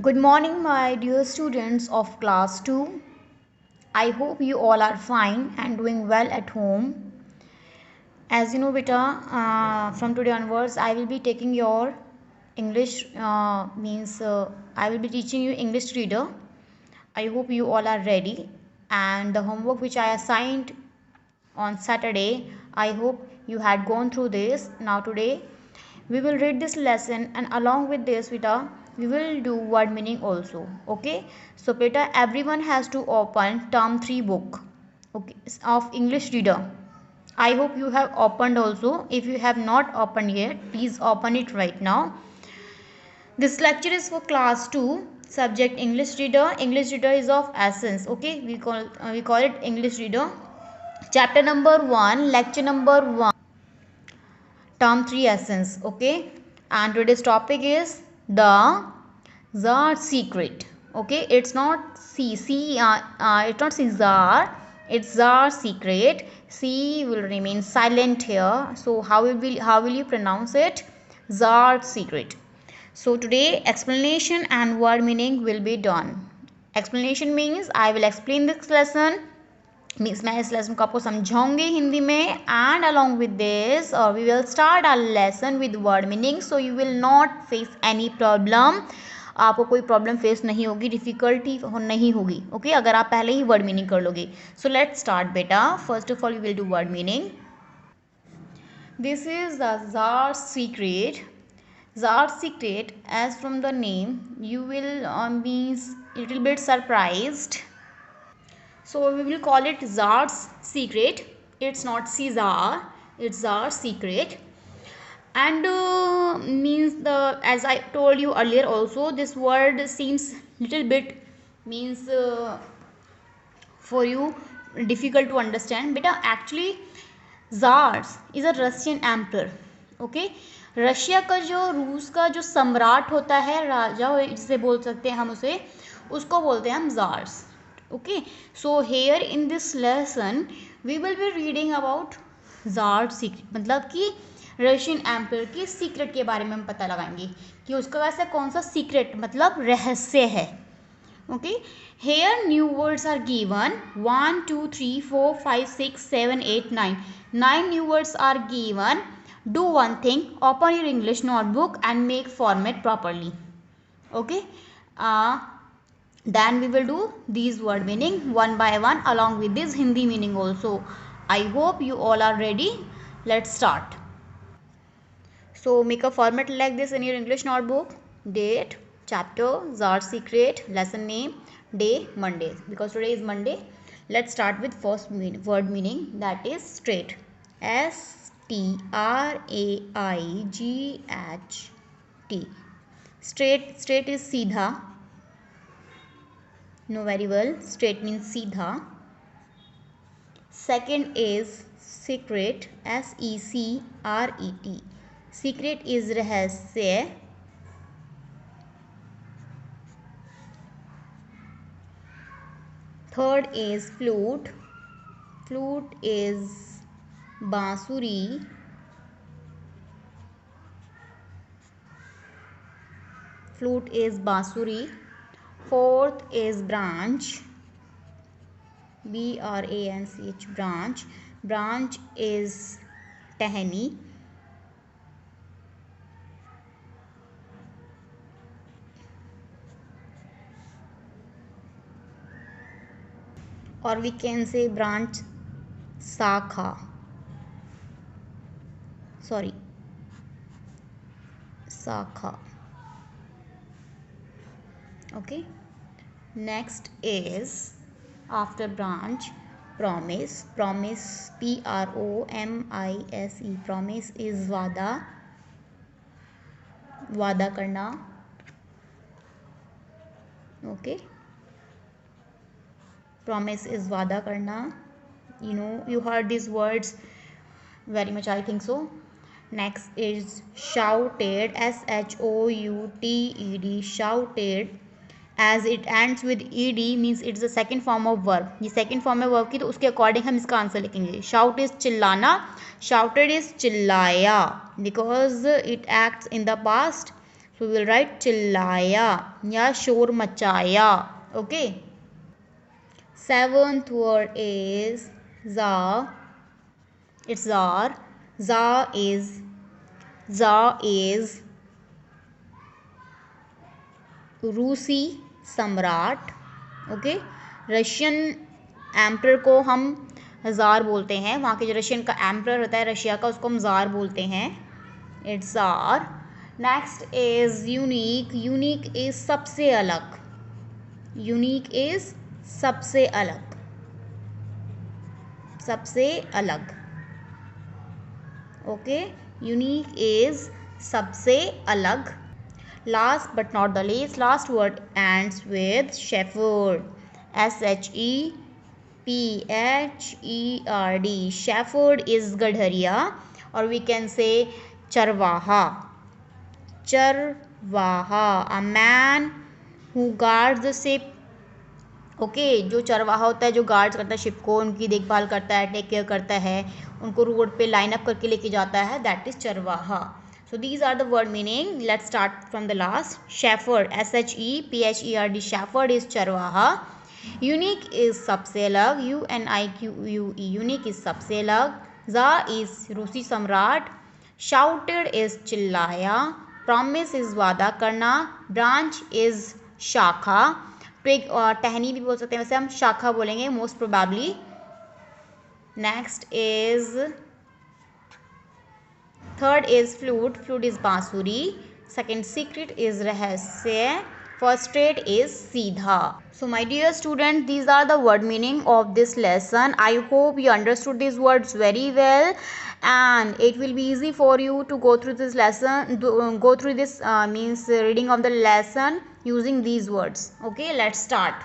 Good morning, my dear students of class 2. I hope you all are fine and doing well at home. As you know, beta, from today onwards, I will be taking your English, I will be teaching you English reader. I hope you all are ready. And the homework which I assigned on Saturday, I hope you had gone through this. Now, today, we will read this lesson, and along with this, beta, we will do word meaning also. Okay, so beta, everyone has to open term 3 book, okay, of English reader. I hope you have opened also. If you have not opened yet, please open it right now. This lecture is for class 2, subject English reader. English reader is of essence. Okay, we call it English reader. Chapter number 1, lecture number 1, term 3 essence. Okay, and today's topic is the Czar secret. Okay, it's not it's not Caesar, it's Czar secret. C will remain silent here. So how will you pronounce it? Czar secret. So today explanation and word meaning will be done. Explanation means I will explain this lesson, means मैं इस lesson को आपको समझाऊंगी हिंदी में, and along with this we will start our lesson with word meaning. So you will not face any problem. आपको कोई problem face नहीं होगी, डिफिकल्टी नहीं होगी. ओके, अगर आप पहले ही वर्ड मीनिंग कर लोगे. सो लेट्स स्टार्ट बेटा. First of all we will do word meaning. This is the czar secret. Czar secret, as from the name, you will means little bit surprised. So we will call it Czar's secret. It's not Caesar, it's Czar's secret. And means the, as I told you earlier also, this word seems little bit means for you difficult to understand. But actually Czars is a Russian emperor. Okay, Russia का जो रूस का जो सम्राट होता है, राजा जिसे बोल सकते हैं हम उसे, उसको बोलते हैं हम tsars. Okay, so here in this lesson we will be reading about tsar secret. मतलब कि रशियन एम्पायर की सीक्रेट के बारे में हम पता लगाएंगे कि उसका वैसे कौन सा सीक्रेट मतलब रहस्य है. Okay, here new words are given. 1 2 3 4 5 6 7 8 9 9 new words are given. Do one thing, open your English notebook and make format properly. Okay, then we will do these word meaning one by one along with this Hindi meaning also. I hope you all are ready. Let's start. So make a format like this in your English notebook. Date, chapter, Czar secret, lesson name, day, Monday, because today is Monday. Let's start with first word meaning, that is straight. STRAIGHT. Straight is सीधा. Know very well, straight means सीधा. Second is secret. SECRET. Secret is रहस्य. Third is flute. Flute is बांसुरी. Flute is बांसुरी. Fourth is branch. BRANCH, branch. Branch is टहनी. Or we can say branch शाखा. Sorry, शाखा. Okay, next is after branch promise. Promise, PROMISE. Promise is वादा. वादा करना. Okay, promise is वादा करना. You know, you heard these words very much, I think so. Next is shouted. SHOUTED. Shouted, as it ends with ed means it's the second form of verb. ये second form है verb की, तो उसके according हम इसका answer लिखेंगे. Shout is चिल्लाना. Shouted is चिल्लाया, because it acts in the past. So we will write चिल्लाया या शोर मचाया. Okay. Seventh word is za. It's zar. Za is रूसी सम्राट. ओके. रशियन एम्पर को हम ज़ार बोलते हैं. वहाँ के जो रशियन का एम्पर होता है रशिया का, उसको हम ज़ार बोलते हैं. It's czar. Next is unique. Unique is सबसे अलग. यूनिक इज सबसे अलग. सबसे अलग. ओके. यूनिक इज सबसे अलग. Last but not the least, last word ends with shepherd. shepherd. Shepherd is gadhariya, or we can say charwaha. Charwaha, a man who guards the sheep. Okay. जो चरवाहा होता है, जो गार्ड्स करता है ship को, उनकी देखभाल करता है, टेक केयर करता है, उनको रोड पे लाइन अप करके लेके जाता है, दैट इज चरवाहा. So these are the word meaning. Let's start from the last. Shepherd, shepherd. Shepherd is charwaha. Unique is सबसे अलग. unique. Unique is सबसे अलग. Za is रूसी सम्राट. Shouted is चिल्लाया. Promise is वादा करना. Branch is शाखा. ट्विग और टहनी भी बोल सकते हैं, वैसे हम शाखा बोलेंगे most probably. Next is third is flute. Flute is बांसुरी. Second secret is रहस्य. First trait is सीधा. So my dear students, these are the word meaning of this lesson. I hope you understood these words very well, and it will be easy for you to go through this lesson. Go through this means reading of the lesson using these words. Okay, let's start.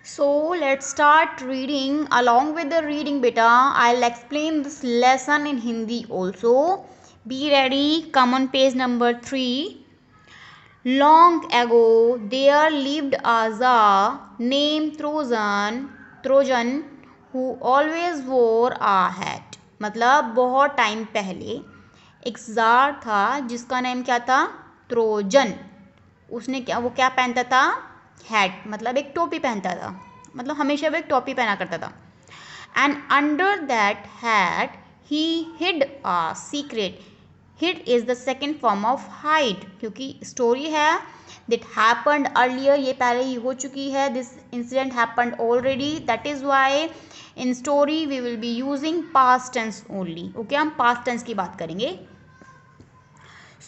So let's start reading. Along with the reading beta, I'll explain this lesson in Hindi also. Be ready. Come on page number 3. Long ago there lived a Tsar named Trojan who always wore a hat. मतलब बहुत time पहले एक ज़ार था जिसका name क्या था? Trojan. उसने वो क्या पहनता था? हैट, मतलब एक टोपी पहनता था. मतलब हमेशा वो एक टोपी पहना करता था. And under that hat he hid a secret. Hid is the second form of hide, क्योंकि स्टोरी है दैट हैपेंड अर्लियर, ये पहले ही हो चुकी है. This incident happened already. That is why in story we will be using past tense only. Okay, हम past tense की बात करेंगे.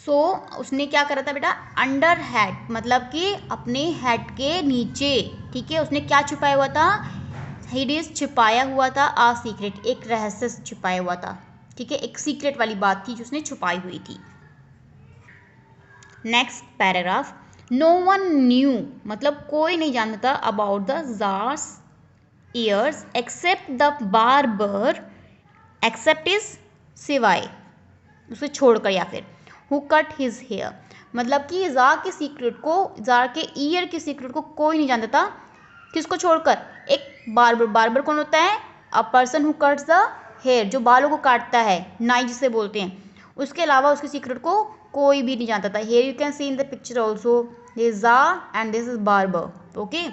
सो उसने क्या करा था बेटा? अंडर हैट, मतलब कि अपने हैट के नीचे. ठीक है, उसने क्या छुपाया हुआ था? हिड इज छुपाया हुआ था. आ सीक्रेट, एक रहस्य छुपाया हुआ था. ठीक है, एक सीक्रेट वाली बात थी जो उसने छुपाई हुई थी. Next paragraph. No one knew, मतलब कोई नहीं जानता था about the tsar's ears except the barber. Except is सिवाय, उसे छोड़कर, या फिर हु कट हिज हेयर, मतलब कि ज़ार के सीक्रेट को, ज़ार के ईयर के सीक्रेट को कोई नहीं जानता था. किसको छोड़कर? एक बार्बर. बार्बर कौन होता है? A person who cuts the hair, जो बालों को काटता है, नाई जिसे बोलते हैं. उसके अलावा उसके सीक्रेट को कोई भी नहीं जानता था. Here you can see in the picture also, this czar and this is barber. Okay,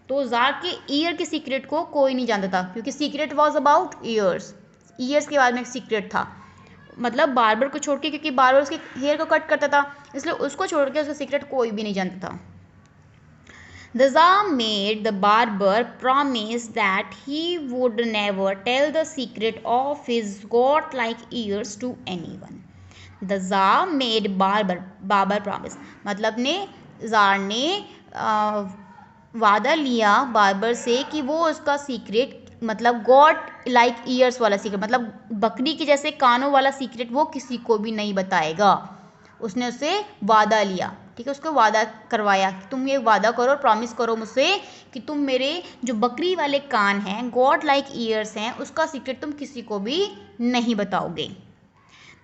तो ज़ार के ईयर के सीक्रेट को कोई नहीं जानता था, क्योंकि secret was about years. Years के बारे में एक सीक्रेट था. मतलब बार्बर को छोड़ के, क्योंकि बार्बर उसके हेयर को कट करता था, इसलिए उसको छोड़ के उसका सीक्रेट कोई भी नहीं जानता था. The Tsar made the barber promise that he would never tell the secret of his god-like ears to anyone. The Tsar made barber promise, मतलब ने ज़ार ने वादा लिया बार्बर से कि वो उसका सीक्रेट, मतलब गॉड लाइक ईयर्स वाला सीक्रेट, मतलब बकरी के जैसे कानों वाला सीक्रेट वो किसी को भी नहीं बताएगा. उसने उससे वादा लिया. ठीक है, उसको वादा करवाया कि तुम ये वादा करो, प्रॉमिस करो मुझसे कि तुम मेरे जो बकरी वाले कान हैं, गॉड लाइक ईयर्स हैं, उसका सीक्रेट तुम किसी को भी नहीं बताओगे.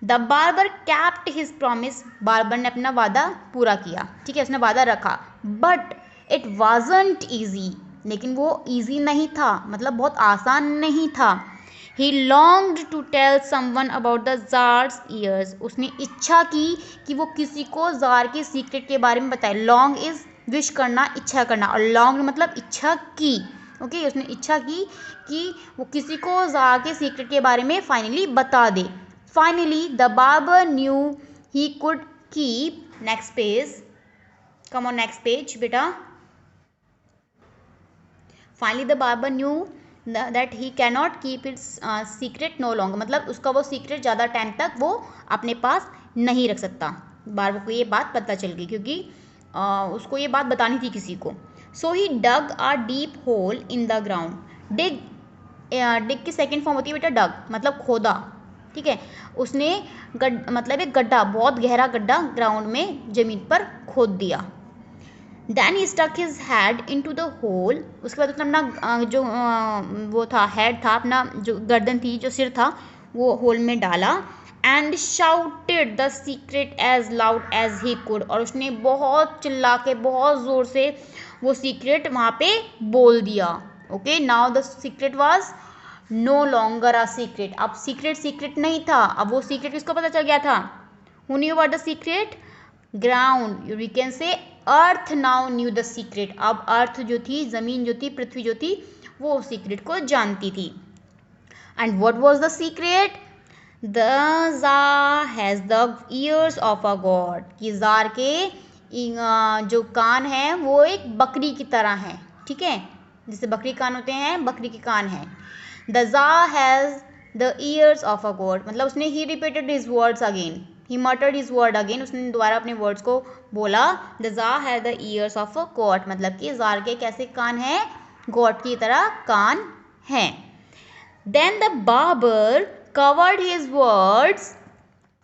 The barber kept his promise. Barber ने अपना वादा पूरा किया. ठीक है, उसने वादा रखा. बट इट वाजंट ईजी, लेकिन वो ईजी नहीं था, मतलब बहुत आसान नहीं था. He longed to tell someone about the tsar's ears, उसने इच्छा की कि वो किसी को ज़ार के सीक्रेट के बारे में बताए. लॉन्ग इज विश करना, इच्छा करना, और लॉन्ग मतलब इच्छा की. ओके, उसने इच्छा की कि वो किसी को ज़ार के सीक्रेट के बारे में फाइनली बता दे. Finally the barber knew he could keep. Next page, come on next page बेटा. Finally the barber knew that he cannot keep its secret no longer, मतलब उसका वो सीक्रेट ज़्यादा टाइम तक वो अपने पास नहीं रख सकता. बार्बर को ये बात पता चल गई क्योंकि उसको ये बात बतानी थी किसी को. So he dug a deep hole in the ground. Dig, dig की सेकेंड फॉर्म होती है बेटा डग, मतलब खोदा. ठीक है, उसने मतलब एक गड्ढा, बहुत गहरा गड्ढा ग्राउंड में ज़मीन पर खोद दिया. Then he stuck his head into the hole. उसके बाद उसने अपना जो वो था हेड था, अपना जो गर्दन थी, जो सिर था, वो होल में डाला. And shouted the secret as loud as he could. और उसने बहुत चिल्ला के, बहुत ज़ोर से वो सीक्रेट वहाँ पे बोल दिया. Okay, now the secret was no longer a secret. अब सीक्रेट सीक्रेट नहीं था, अब वो सीक्रेट किसको पता चल गया था? Who knew about the secret? Ground, we can say earth now knew the secret. अब अर्थ जो थी, ज़मीन जो थी, पृथ्वी जो थी, वो सीक्रेट को जानती थी. And what was the secret? The czar has the ears of a goat, कि ज़ार के जो कान हैं वो एक बकरी की तरह हैं. ठीक है, जैसे बकरी कान होते हैं, बकरी के कान हैं. The czar has the ears of a goat, मतलब उसने ही repeated his words again. He muttered his word again, उसने दोबारा अपने वर्ड्स को बोला. The czar has the ears of a goat, मतलब कि ज़ार के कैसे कान हैं? गॉड की तरह कान हैं. Then the barber covered his words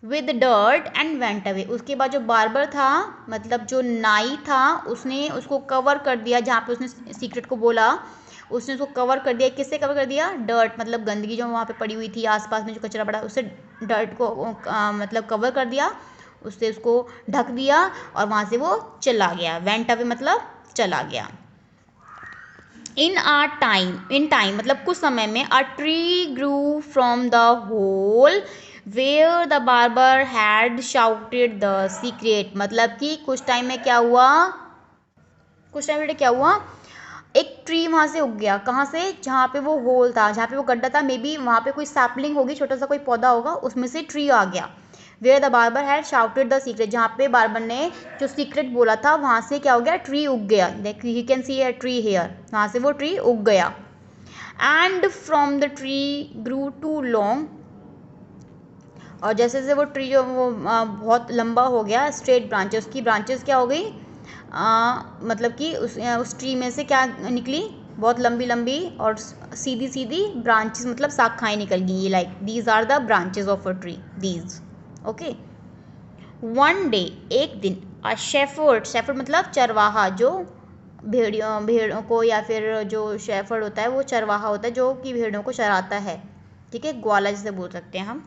with dirt and went away. उसके बाद जो बार्बर था, मतलब जो नाई था, उसने उसको कवर कर दिया. जहाँ पे उसने सीक्रेट को बोला, उसने उसको कवर कर दिया. किससे कवर कर दिया? डर्ट, मतलब गंदगी जो वहाँ पे पड़ी हुई थी, आसपास में जो कचरा पड़ा, उससे डर्ट को मतलब कवर कर दिया, उससे उसको ढक दिया, और वहाँ से वो चला गया. वेंट अवे मतलब चला गया. इन टाइम मतलब कुछ समय में, a tree grew from the hole where the barber had shouted the secret, मतलब कि कुछ टाइम में क्या हुआ? कुछ टाइम में क्या हुआ? एक ट्री वहाँ से उग गया. कहाँ से? जहाँ पे वो होल था, जहाँ पे वो गड्ढा था, मे बी वहाँ पे कोई सैपलिंग होगी, छोटा सा कोई पौधा होगा, उसमें से ट्री आ गया. Where the barber had shouted the secret, जहाँ पे बार्बर ने जो सीक्रेट बोला था, वहाँ से क्या हो गया? ट्री उग गया. Like you can see a tree here, वहाँ से वो ट्री उग गया. And from the tree grew two long, और जैसे जैसे वो ट्री जो वो बहुत लंबा हो गया, स्ट्रेट ब्रांचेस, उसकी ब्रांचेस क्या हो गई? मतलब कि उस ट्री में से क्या निकली? बहुत लंबी लंबी और सीधी सीधी ब्रांचेस, मतलब शाखाएं निकल गई. ये like these are the branches of a tree, these. Okay. One day, एक दिन, अ शेफर्ड, शेफर्ड मतलब चरवाहा, जो भेड़ों को, या फिर जो शेफर्ड होता है वो चरवाहा होता है जो कि भेड़ों को चराता है. ठीक है, ग्वाला जिसे बोल सकते हैं हम.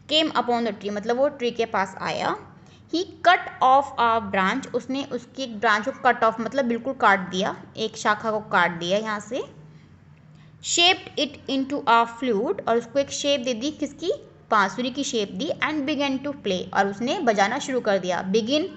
केम अपॉन द ट्री, मतलब वो ट्री के पास आया. ही कट ऑफ अ ब्रांच, उसने उसकी एक ब्रांच को कट ऑफ मतलब बिल्कुल काट दिया, एक शाखा को काट दिया यहाँ से. Shaped it into a flute, और उसको एक शेप दे दी, किसकी? बांसुरी की शेप दी. एंड बिगेन टू प्ले, और उसने बजाना शुरू कर दिया. बिगिन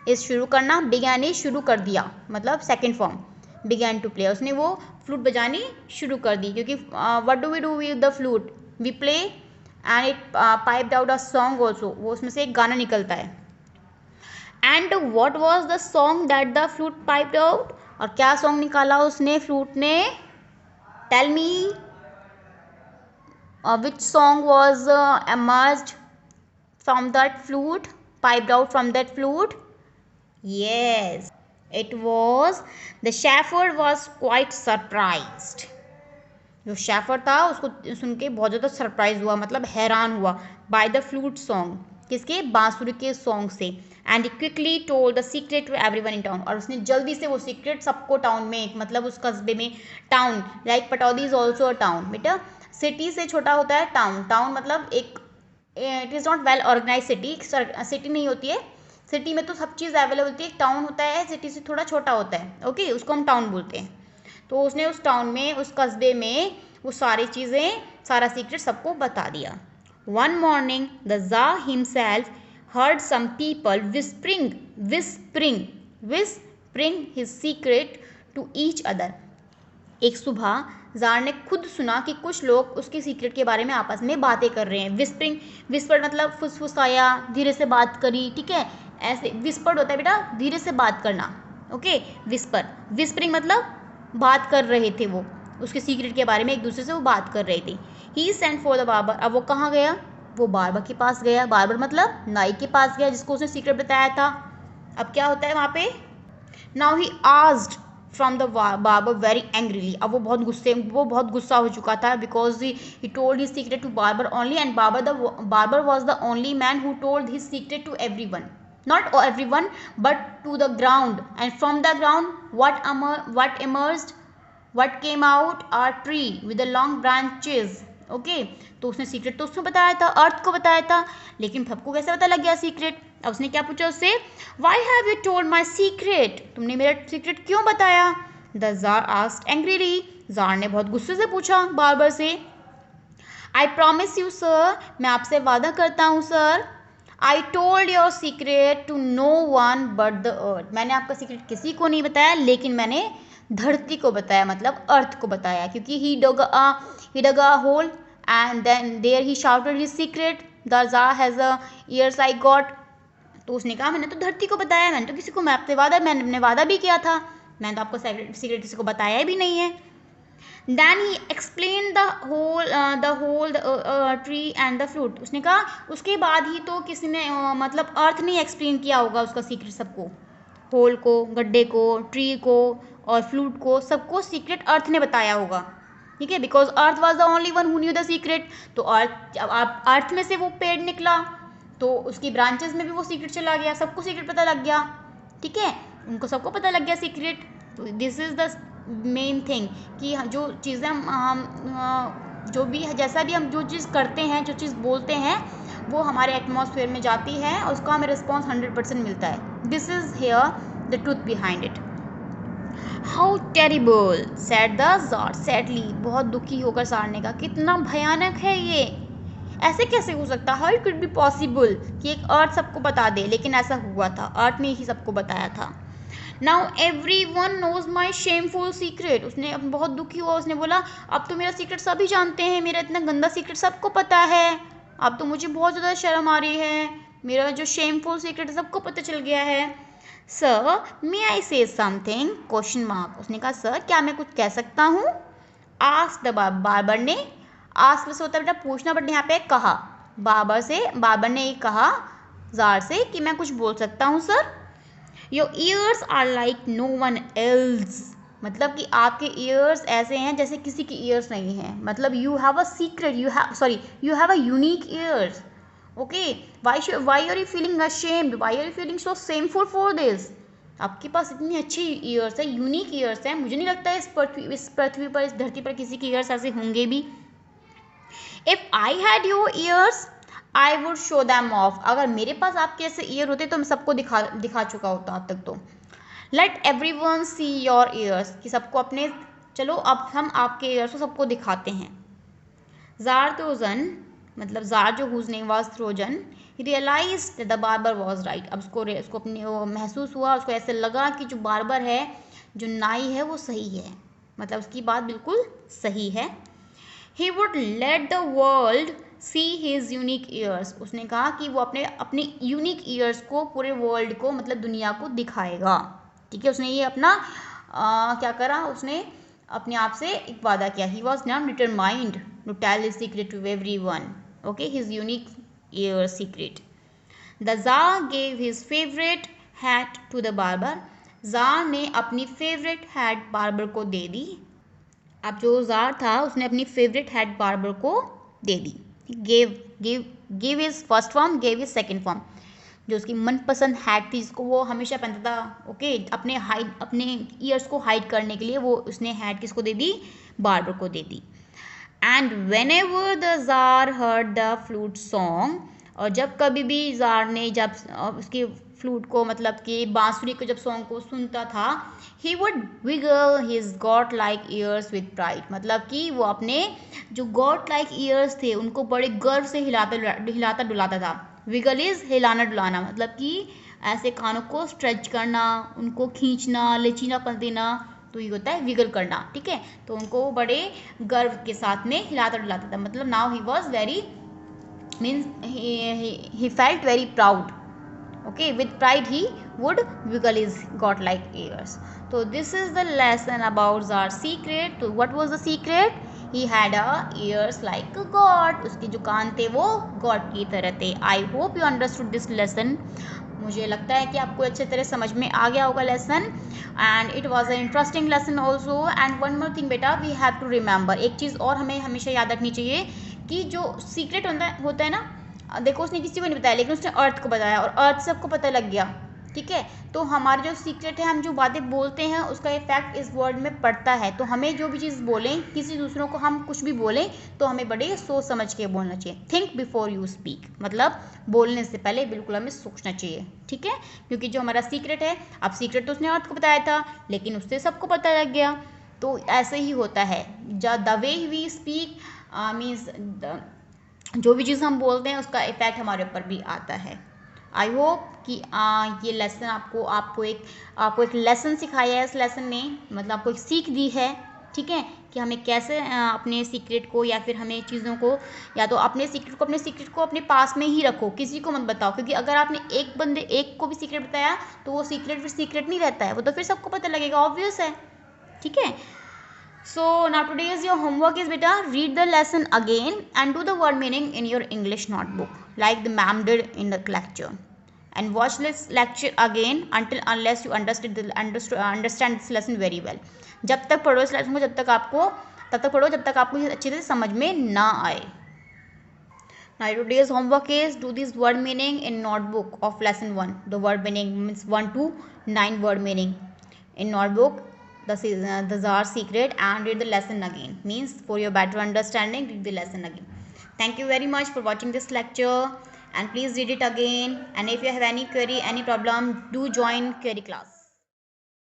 इज शुरू करना, बिगैन इज शुरू कर दिया, मतलब second form. Began to play, उसने वो फ्लूट बजानी शुरू कर दी, क्योंकि what do we do with the flute? We play and it piped out a song also, वो उसमें से एक गाना निकलता है. And what was the song that the flute piped out, और क्या सॉन्ग निकाला उसने, फ्लूट ने? Tell me which song was emerged from that flute, piped out from that flute? Yes, it was. The shepherd was quite surprised. जो Schafer था उसको सुन के बहुत ज़्यादा सरप्राइज हुआ, मतलब हैरान हुआ. बाय द फ्लूट सॉन्ग, किसके? बांसुरी के सॉन्ग से. And quickly told the secret to everyone in town, और उसने जल्दी से वो सीक्रेट सबको टाउन में, मतलब उस कस्बे में, town like Pataudi is also a town. बेटा सिटी से छोटा होता है टाउन. टाउन मतलब एक, it is not well organise city. City नहीं होती है, सिटी में तो सब चीज़ अवेलेबल होती है. टाउन होता है सिटी से थोड़ा छोटा होता है. ओके, उसको हम टाउन बोलते हैं. तो उसने उस टाउन में, उस कस्बे में वो सारी चीज़ें सारा सीक्रेट सबको बता दिया। One morning the czar himself heard some people whispering his secret to each other। एक सुबह जार ने खुद सुना कि कुछ लोग उसके सीक्रेट के बारे में आपस में बातें कर रहे हैं। विस्परिंग, विस्पर्ड मतलब फुसफुसाया, धीरे से बात करी, ठीक है, ऐसे विस्पर्ड होता है बेटा धीरे से बात करना, ओके। विस्परिंग मतलब बात कर रहे थे, वो उसके सीक्रेट के बारे में एक दूसरे से वो बात कर रहे थे। ही सेंट फॉर द बार्बर, अब वो कहाँ गया, वो बार्बर के पास गया। बार्बर मतलब नाई के पास गया जिसको उसने सीक्रेट बताया था। अब क्या होता है वहाँ पे, now he asked from the barber very angrily, अब वो बहुत गुस्सा हो चुका था, because he told his secret to barber only and barber was the only man who told his secret to everyone, not everyone but to the ground, and from the ground what came out a tree with the long branches, okay. तो उसने secret तो उसको बताया था, अर्थ को बताया था, लेकिन सबको कैसे पता लग गया सीक्रेट। अब उसने क्या पूछा उससे, why have you told my secret, तुमने मेरा सीक्रेट क्यों बताया। The jar asked angrily, jar ने बहुत गुस्से से पूछा बार्बर से। आई प्रॉमिस यू सर, मैं आपसे वादा करता हूँ sir, I told your secret to no one but the earth, मैंने आपका सीक्रेट किसी को नहीं बताया लेकिन मैंने धरती को बताया, मतलब अर्थ को बताया, क्योंकि ही dug a hole and then there he shouted his secret, the jar has a ears I got। तो उसने कहा मैंने तो धरती को बताया, मैंने तो किसी को, मैंने वादा भी किया था, मैंने तो आपको सीक्रेट किसी को बताया भी नहीं है। Then he explained the whole tree and the fruit, उसने कहा उसके बाद ही तो किसी ने मतलब अर्थ ने एक्सप्लेन किया होगा उसका सीक्रेट सबको, होल को, गड्ढे को, ट्री को और फ्लूट को, सबको सीक्रेट अर्थ ने बताया होगा, ठीक है, because earth was the only one who knew the secret. तो अर्थ में से वो पेड़ निकला तो उसकी ब्रांचेस में भी वो सीक्रेट चला गया, सबको सीक्रेट पता लग गया, ठीक है, उनको सबको पता लग गया सीक्रेट। तो this is the main thing कि जो चीज़ें हम जो भी जैसा भी हम जो चीज़ करते हैं, जो चीज़ बोलते हैं, वो हमारे एटमॉस्फेयर में जाती है और उसका हमें रिस्पॉन्स 100% मिलता है। This is here the truth behind it. How terrible sad the jar sadly, बहुत दुखी होकर जार ने कहा कितना भयानक है ये, ऐसे कैसे हो सकता, how it could be possible कि एक अर्थ सबको बता दे, लेकिन ऐसा हुआ था, अर्थ ने ही सबको बताया था। Now everyone knows my shameful secret, उसने बहुत दुखी हुआ, उसने बोला अब तो मेरा सीक्रेट सभी जानते हैं, मेरा इतना गंदा सीक्रेट सबको पता है, अब तो मुझे बहुत ज़्यादा शर्म आ रही है, मेरा जो शेमफुल सीक्रेट सबको पता चल गया है। सर मे आई से समथिंग, क्वेश्चन मार्क, उसने कहा सर क्या मैं कुछ कह सकता हूँ। आस्क द बार्बर ने, आस्क से होता है बेटा पूछना, बट यहाँ पे कहा, बार्बर ने ये कहा जार से कि मैं कुछ बोल सकता हूँ sir. Your ears are like no one else, मतलब कि आपके ईयर्स ऐसे हैं जैसे किसी की ईयर्स नहीं है, मतलब you have a secret, you have a unique ears, okay. Why are you feeling ashamed, why are you feeling so shameful for this, आपके पास इतनी अच्छी ईयर्स है, यूनिक ईयर्स है, मुझे नहीं लगता है इस पृथ्वी पर, इस धरती पर किसी की ईयर्स ऐसे होंगे भी। If I had your years I would show them of, अगर मेरे पास आपके ऐसे ईयर होते तो मैं सबको दिखा चुका होता अब तक। तो let everyone see your ears, कि सबको अपने, चलो अब हम आपके ईयर्स को सबको दिखाते हैं। ज़ारथ्रोजन, मतलब जार जो whose name was Trojan, he realized that the barber was right, अब उसको अपने वो महसूस हुआ, उसको ऐसे लगा कि जो बार्बर है, जो नाई है, वो सही है, मतलब उसकी बात बिल्कुल सही है। He would let the world see his unique years, उसने कहा कि वो अपने यूनिक ईयर्स को पूरे वर्ल्ड को, मतलब दुनिया को दिखाएगा, ठीक है। उसने ये अपना क्या करा, उसने अपने आप से एक वादा किया। He was not determined to tell his secret to everyone, okay, his unique ear secret. The czar gave his favourite hat to the barber, czar ने अपनी फेवरेट हैट बार्बर को दे दी। अब जो जार था उसने अपनी फेवरेट हैट बार्बर को दे दी। Give is first form, give is second form, जो उसकी मनपसंद हैट थी जिसको वो हमेशा पहनता था, ओके, अपने ईयर्स को हाइड करने के लिए वो उसने हैट किसको दे दी, बार्बर को दे दी। And whenever the tsar heard the flute song, और जब कभी भी जार ने जब उसकी फ्लूट को, मतलब कि बांसुरी को, जब सॉन्ग को सुनता था, he would wiggle his goat like ears with pride, मतलब कि वो अपने जो गॉड लाइक ईयर्स थे उनको बड़े गर्व से हिलाता डुलाता था। विगल इज हिलाना डुलाना, मतलब कि ऐसे कानों को स्ट्रेच करना, उनको खींचना, लचीलापन देना, तो ये होता है विगल करना, ठीक है। तो उनको बड़े गर्व के साथ में हिलाता डुलाता था, मतलब now he was very means he felt very proud. Okay, with pride he would wiggle his god-like ears. So this is the lesson about our secret. So what was the secret? He had a ears like a god. उसके जो कान थे वो god की तरह थे. I hope you understood this lesson. मुझे लगता है कि आपको अच्छे तरह समझ में आ गया होगा lesson, and it was a interesting lesson also. And one more thing बेटा, वी हैव टू रिमेंबर, एक चीज़ और हमें हमेशा याद रखनी चाहिए कि जो सीक्रेट होता है ना, देखो उसने किसी को नहीं बताया, लेकिन उसने अर्थ को बताया और अर्थ सबको पता लग गया, ठीक है। तो हमारा जो सीक्रेट है, हम जो बातें बोलते हैं उसका इफेक्ट इस वर्ल्ड में पड़ता है। तो हमें जो भी चीज़ बोलें, किसी दूसरों को हम कुछ भी बोलें, तो हमें बड़े सोच समझ के बोलना चाहिए। थिंक बिफोर यू स्पीक, मतलब बोलने से पहले बिल्कुल हमें सोचना चाहिए, ठीक है। क्योंकि जो हमारा सीक्रेट है, अब सीक्रेट तो उसने अर्थ को बताया था, लेकिन उससे सबको पता लग गया। तो ऐसे ही होता है, the way we speak means जो भी चीज़ हम बोलते हैं उसका इफेक्ट हमारे ऊपर भी आता है। आई होप कि ये लेसन आपको एक लेसन सिखाया है इस लेसन ने, मतलब आपको एक सीख दी है, ठीक है, कि हमें कैसे अपने सीक्रेट को, या फिर हमें चीज़ों को, या तो अपने सीक्रेट को अपने पास में ही रखो, किसी को मत बताओ। क्योंकि अगर आपने एक को भी सीक्रेट बताया तो वो सीक्रेट फिर सीक्रेट नहीं रहता है, वो तो फिर सबको पता लगेगा, ऑब्वियस है, ठीक है। So now today's your homework is beta, read the lesson again and do the word meaning in your English notebook like the ma'am did in the lecture, and watch this lecture again unless you understand this lesson very well. जब तक पढ़ो इस lesson को, तब तक पढ़ो जब तक आपको अच्छी तरह समझ में ना आए. Now today's homework is do this word meaning in notebook of lesson 1. The word meaning means 1 to 9 word meaning in notebook. These are secret, and read the lesson again, means for your better understanding read the lesson again. Thank you very much for watching this lecture, and please read it again, and if you have any query, any problem, do join query class.